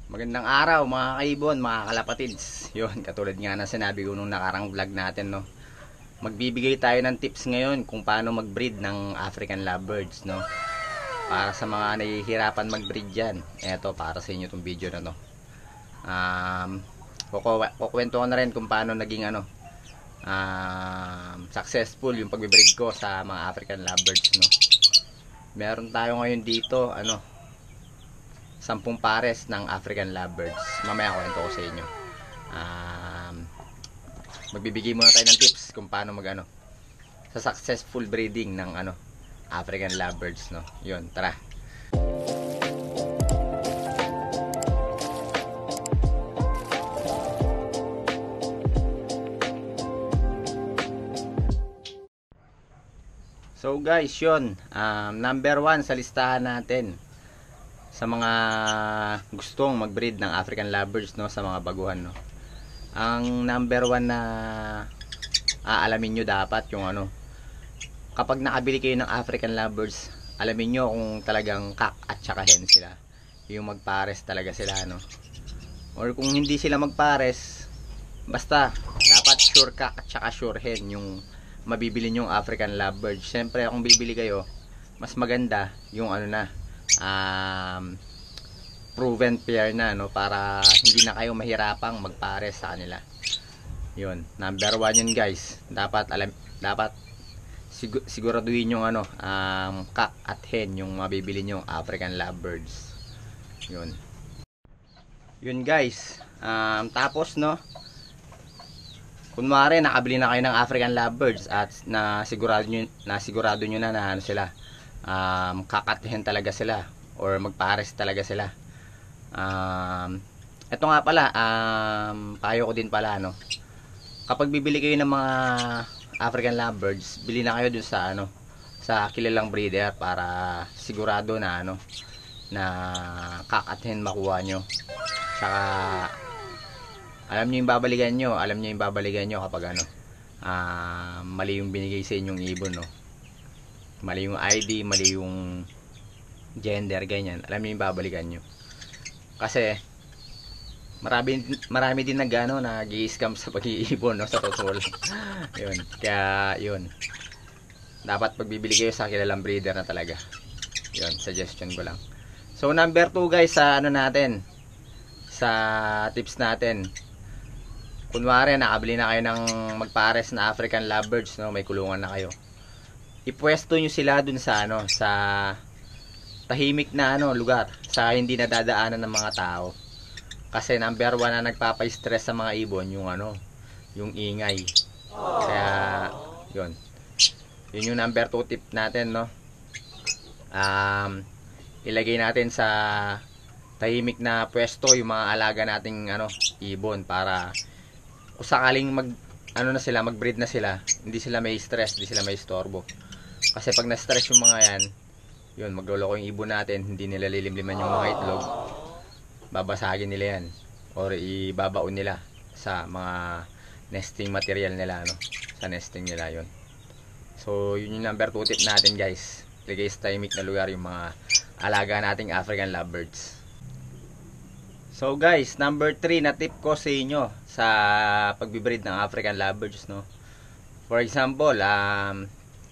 Magandang araw mga kaibon, mga kalapatids. Yun, katulad nga na sinabi ko nung nakarang vlog natin, no. Magbibigay tayo ng tips ngayon kung paano mag-breed ng African lovebirds, no. Para sa mga nahihirapan mag-breed diyan. Eto para sa inyo tong video na to. Kukwento ko na rin kung paano naging successful yung pag-breed ko sa mga African lovebirds, no. Meron tayo ngayon dito, 10 pares ng African lovebirds. Mamaya kwento ko sa inyo. Magbibigay muna tayo ng tips kung paano sa successful breeding ng African lovebirds, no. 'Yun, tara. So guys, 'yun, number 1 sa listahan natin sa mga gustong mag-breed ng African lovebirds, no, sa mga baguhan, no. Ang number 1 na aalamin nyo dapat yung kapag nakabili kayo ng African lovebirds, alamin nyo kung talagang cock at saka hen sila, yung magpares talaga sila, no. Or kung hindi sila magpares, basta dapat sure cock at saka sure hen yung mabibili nyo African lovebirds. Syempre kung bibili kayo, mas maganda yung proven pair na, no, para hindi na kayo mahirapang magpares sa kanila. Yun, number 1 yun guys. Dapat siguraduhin yung cock at hen yung mabibili nyo African lovebirds. Yun guys. Tapos, no, kunwari nakabili na kayo ng African lovebirds at nasigurado nyo na sila, cock at hen talaga sila or magpares talaga sila. Ito nga pala, payo ko din pala, no, kapag bibili kayo ng mga African lovebirds, bili na kayo dun sa kilalang breeder para sigurado na na cock at hen makuha nyo. Tsaka alam nyo yung babalikan nyo kapag mali yung binigay sa inyong ibon, no. Mali yung ID, mali yung gender, ganyan. Alam nyo yung babalikan nyo. Kasi marami din nag-i-scam sa pag-iibon, no, sa totoo lang. Yun. Kaya yun, dapat pagbibili kayo sa kilalang breeder na talaga. Yun, suggestion ko lang. So number 2 guys, sa natin, sa tips natin, kunwari nakabili na kayo ng magpares na African lovebirds, no, may kulungan na kayo, ipwesto nyo sila dun sa sa tahimik na lugar, sa hindi nadadaanan ng mga tao. Kasi number 1 na nagpapa-stress sa mga ibon yung ingay. Kaya yun yung number 2 tip natin, no. Ilagay natin sa tahimik na pwesto yung mga alaga nating ibon, para kung sakaling mag-breed na sila, hindi sila may stress, hindi sila may istorbo. Kasi pag na-stress yung mga yan, yun, magloloko yung ibon natin, hindi nila lilimliman yung mga itlog, babasagin nila yan or ibabaon nila sa mga nesting material nila, sa nesting nila. Yun, so yun yung number 2 tip natin guys. Lagay sa tahimik na lugar yung mga alaga nating African lovebirds. So guys, number 3 na tip ko sa inyo sa pagbibreed ng African lovebirds, no. For example,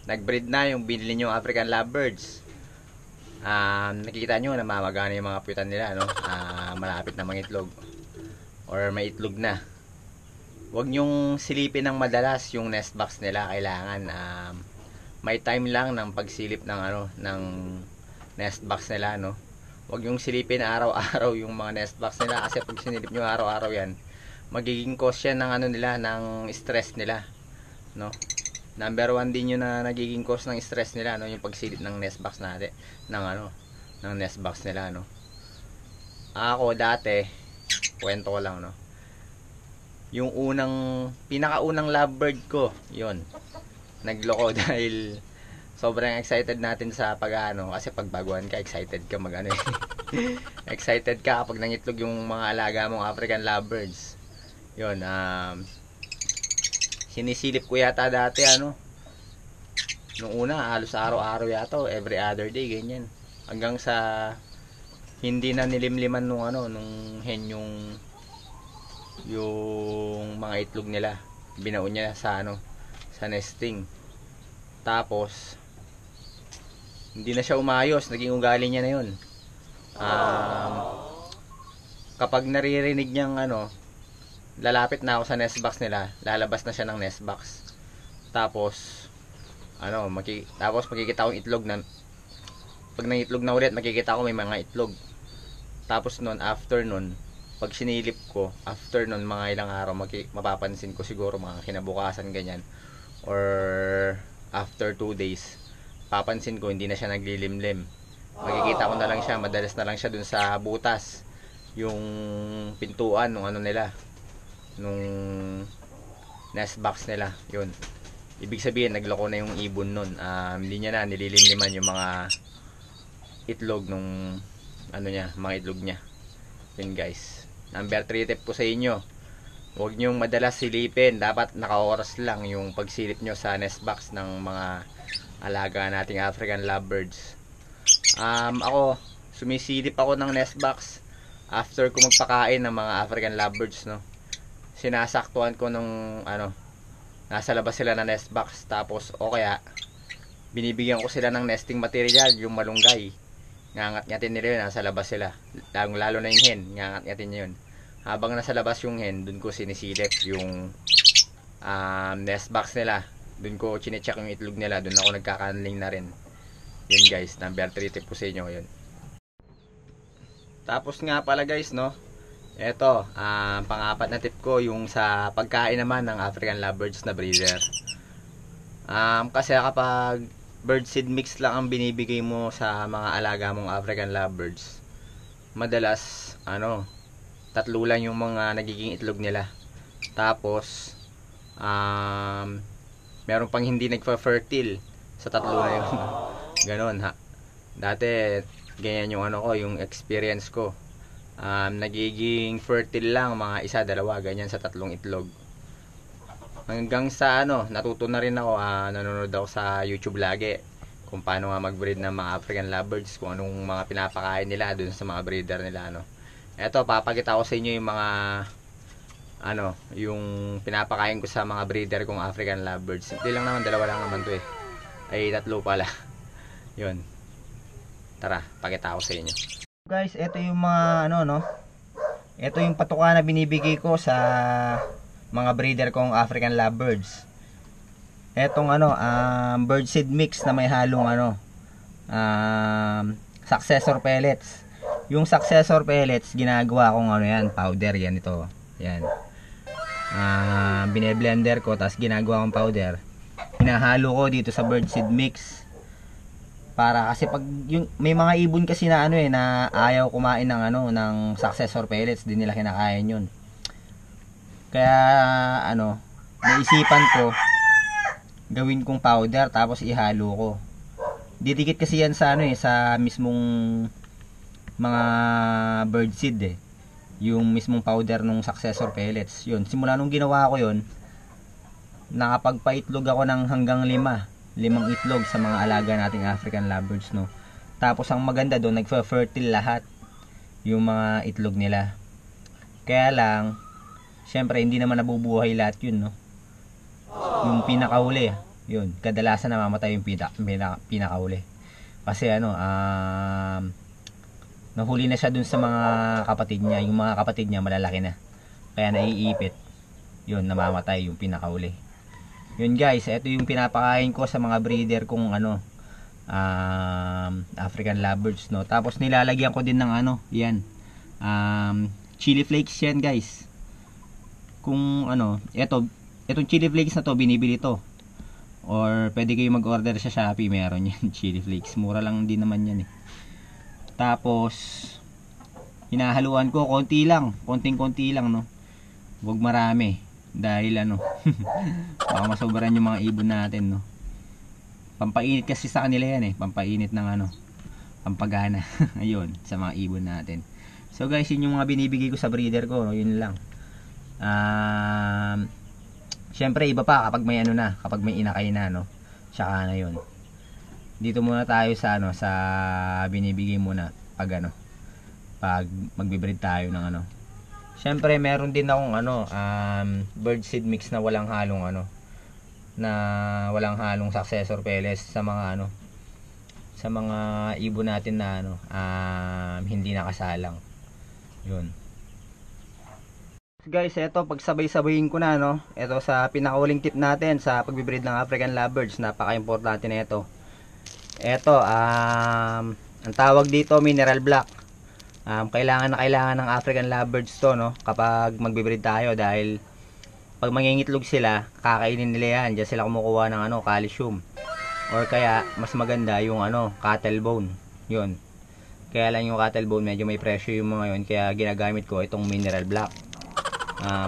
nagbreed na yung binili nyo African lovebirds. Nakikita nyo na mamagana yung mga puwitan nila, no. Malapit na mangitlog or may itlog na. Huwag nyong silipin ng madalas yung nest box nila. Kailangan may time lang ng pagsilip ng nest box nila, no. Huwag nyong silipin araw-araw yung mga nest box nila, kasi pag sinilip nyo araw-araw yan, magiging cause yan ng ng stress nila, no. Number 1 din yun na nagiging cause ng stress nila, no, yung pagsilip ng nest box natin, ng nest box nila, no. Ako dati, kwento ko lang, no, yung pinakaunang lovebird ko, yun, nagloko dahil sobrang excited natin sa kasi pag baguhan ka, excited ka excited ka kapag nangitlog yung mga alaga mong African lovebirds. Yun, sinisilip ko yata dati nung una halos araw-araw yata, every other day, ganyan, hanggang sa hindi na nilimliman nung ano, nung hen yung mga itlog nila. Binaon niya sa ano, sa nesting. Tapos hindi na siya umayos, naging ugali niya na 'yon. Kapag naririnig niyang ano, lalapit na ako sa nest box nila, lalabas na siya ng nest box. Tapos ano, tapos makikita ko itlog na, pag nangitlog na ulit, makikita ko may mga itlog. Tapos nun, after nun, pag sinilip ko, after nun, mga ilang araw, mapapansin ko siguro mga kinabukasan ganyan, or after 2 days, papansin ko hindi na siya naglilimlim. Makikita ko na lang siya, madalas na lang siya dun sa butas, yung pintuan nung ano nila, nung nest box nila, yun. Ibig sabihin, nagloko na yung ibon nun. Hindi niya na nililimliman yung mga itlog nung ano niya, mga itlog niya. Yun guys. Number 3 tip po sa inyo. Huwag nyong madalas silipin. Dapat naka-oras lang yung pagsilip nyo sa nest box ng mga alaga nating African lovebirds. Ako, sumisilip ako ng nest box after ko magpakain ng mga African lovebirds, no. Sinasaktuan ko nung ano, nasa labas sila ng nest box, tapos o kaya binibigyan ko sila ng nesting material, yung malunggay. Ngangat-ngatin nila yun, nasa labas sila. Lalo na yung hen, ngangat-ngatin niya yun. Habang nasa labas yung hen, dun ko sinisilip yung nest box nila. Dun ko chinecheck yung itlog nila, dun ako nagkakanling na rin. Yun guys, number 3 tip po sa inyo yun. Tapos nga pala guys, no, eto, pang-apat na tip ko, yung sa pagkain naman ng African lovebirds na breeder. Kasi kapag birdseed mix lang ang binibigay mo sa mga alaga mong African lovebirds, madalas, ano, 3 lang yung mga nagiging itlog nila. Tapos, meron pang hindi nagfa-fertile sa 3 na yun. Ganon ha. Dati, ganyan yung ano ko, yung experience ko. Nagiging fertile lang mga 1, 2 ganyan sa 3 itlog, hanggang sa ano, natuto na rin ako, nanonood ako sa YouTube lagi kung paano nga mag-breed ng mga African lovebirds, kung anong mga pinapakain nila dun sa mga breeder nila, ano. Eto, papakita ko sa inyo yung mga ano, yung pinapakain ko sa mga breeder kong African lovebirds. Simple lang naman, 2 lang naman to eh. Ay, 3 pala. Yun. Tara, pakita ko sa inyo. Guys, ito yung mga ano, no. Ito yung patuka na binibigay ko sa mga breeder kong African lovebirds. Etong ano, birdseed mix na may halong ano, successor pellets. Yung successor pellets, ginagawa kong ano yan, powder yan ito. Yan. Bine-blender ko, tapos ginagawa kong powder. Hinahalo ko dito sa birdseed mix. Para kasi pag yung may mga ibon kasi na ano na ayaw kumain ng ano ng successor pellets, din nila kinakain yun. Kaya ano, naisipan ko gawin kong powder tapos ihalo ko. Didikit kasi yan sa ano sa mismong mga birdseed yung mismong powder ng successor pellets. Yun, simula nung ginawa ko yun, nakapagpaitlog ako ng hanggang 5 itlog sa mga alaga nating African lovebirds, no. Tapos ang maganda doon, nagfa-fertile lahat yung mga itlog nila. Kaya lang, syempre hindi naman nabubuhay lahat yun, no. Yung pinakauli, yun, kadalasan namamatay yung pinakauli. Kasi ano, nahuli na siya dun sa mga kapatid niya. Yung mga kapatid niya malalaki na, kaya naiipit, yun, namamatay yung pinakauli. Yun guys, ito yung pinapakain ko sa mga breeder kong ano, African lovebirds, no. Tapos nilalagyan ko din ng ano, yan, chili flakes yan guys. Kung ano, etong chili flakes na to, binibili to, or pwede kayo mag-order sa Shopee, meron yan. Chili flakes, mura lang din naman yan Tapos hinahaluan ko konting-konti lang, no. Huwag marami dahil ano baka masobrahan yung mga ibon natin, no. Pampainit kasi sa kanila yan pampainit ng ano, pampagana. Ayun, sa mga ibon natin. So guys, yun yung mga binibigay ko sa breeder ko, no. Yun lang. Syempre iba pa kapag may ano na, kapag may inakay na, no. Tsaka na yun. Dito muna tayo sa ano, sa binibigay muna pag ano, pag magbe-breed tayo ng ano. Syempre meron din akong bird seed mix na walang halong successor pellets sa mga sa mga ibon natin na hindi nakasalang. Yun. Guys, eto pagsabay-sabayin ko na Ito sa pinakauling tip natin sa pagbe-breed ng African Lovebirds, napaka-importante na ito. Ito ang tawag dito mineral block. Kailangan ng African Lovebirds to kapag magbe-breed tayo, dahil pag mangingitlog sila, kakainin nila yan. Diyan sila kumukuha ng calcium. Or kaya mas maganda yung cattle bone. Yun. Kaya lang yung cattle bone medyo may presyo yung mga yun, kaya ginagamit ko itong mineral block.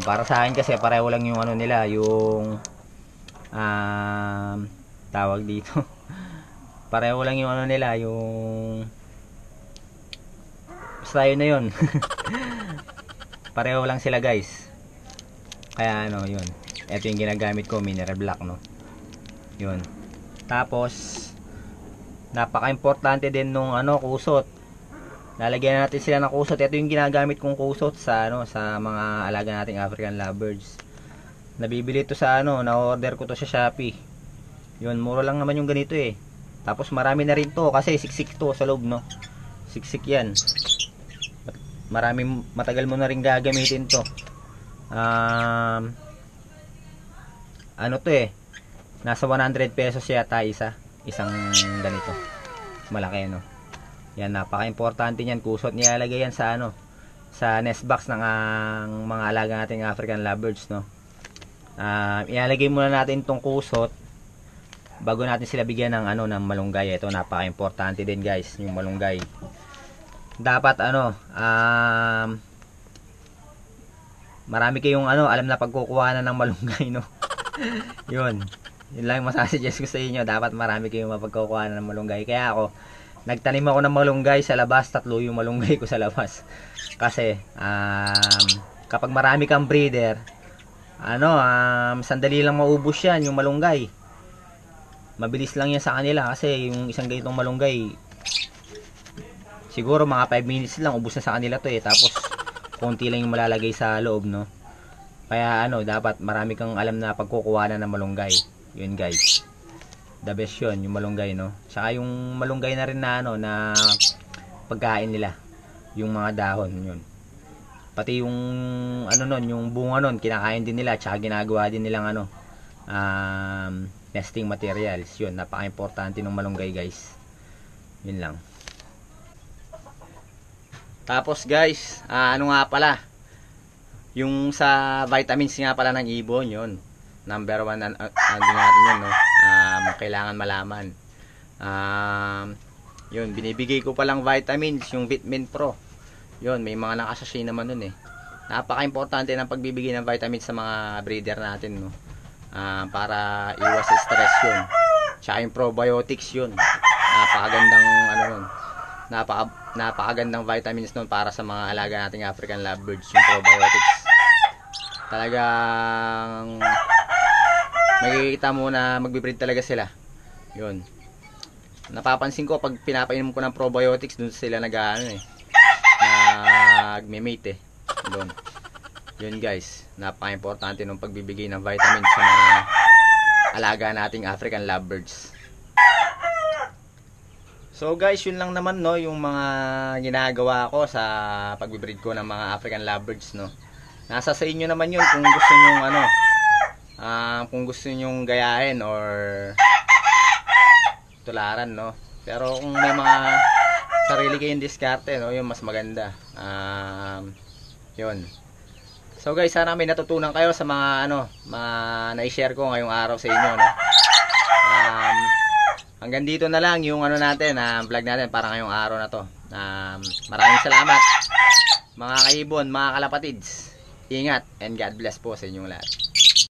Para sa akin kasi pareho lang yung nila, yung tawag dito. Pareho lang yung nila, yung basta yun na yun. Pareho lang sila guys. Kaya yun. Ito yung ginagamit ko, mineral block yun. Tapos napaka-importante din nung kusot. Lalagyan natin sila ng kusot. Ito yung ginagamit kong kusot sa sa mga alaga nating African Lovebirds. Nabibili ito sa na-order ko to sa Shopee. Yun, mura lang naman yung ganito eh. Tapos marami na rin to kasi siksik to sa loob siksik yan. Matagal mo na rin gagamitin to. To eh, nasa 100 pesos yata isang ganito malaki yan. Napaka-importante niyan, kusot. Nilalagay yan sa sa nest box ng mga alaga nating African Lovebirds ilalagay muna natin tong kusot bago natin sila bigyan ng ng malunggay. Ito napaka-importante din guys, yung malunggay. Dapat marami kayong alam na pagkukuhanan ng malunggay yun lang masasuggest ko sa inyo. Dapat marami kayong mapagkukuhanan ng malunggay. Kaya ako nagtanim ako ng malunggay sa labas. 3 yung malunggay ko sa labas. Kasi kapag marami kang breeder, sandali lang maubos yan yung malunggay. Mabilis lang yan sa kanila kasi yung isang ganitong malunggay siguro mga 5 minutes lang ubos na sa kanila to eh. Tapos konti lang yung malalagay sa loob Kaya dapat marami kang alam na pagkukuha ng malunggay. Yun guys, the best yun, yung malunggay Tsaka yung malunggay na rin na pagkain nila, yung mga dahon yun. Pati yung yung bunga kinakain din nila. Tsaka ginagawa din nilang nesting materials. Yun, napaka-importante ng malunggay guys. Yun lang. Tapos guys, nga pala, yung sa vitamins nga pala ng ibon, yun number 1 din natin yun kailangan malaman. Yun, binibigay ko palang vitamins, yung Vitamin Pro. Yun, may mga nakasashay naman nun eh. Napaka-importante ng pagbibigay ng vitamins sa mga breeder natin para iwas stress yun. Tsaka yung probiotics yun, napakagandang napakagandang vitamins para sa mga alaga nating African Lovebirds, yung probiotics. Talagang makikita mo na magbe-breed talaga sila. Yun, napapansin ko pag pinapainom ko ng probiotics, dun sila nagme-mate doon. Yun guys, napaka-importante ng pagbibigay ng vitamins sa mga alaga nating African Lovebirds. So guys, yun lang naman yung mga ginagawa ko sa pagbe-breed ko ng mga African Lovebirds Nasa sa inyo naman yun kung gusto niyo kung gusto niyo gayahin or tularan Pero kung may mga sarili kayong diskarte yung mas maganda. Yun. So guys, sana may natutunan kayo sa mga mga na-share ko ngayong araw sa inyo hanggang dito na lang yung natin, vlog natin para ngayong araw na to. Maraming salamat mga kaibon, mga kalapatids. Ingat and God bless po sa inyong lahat.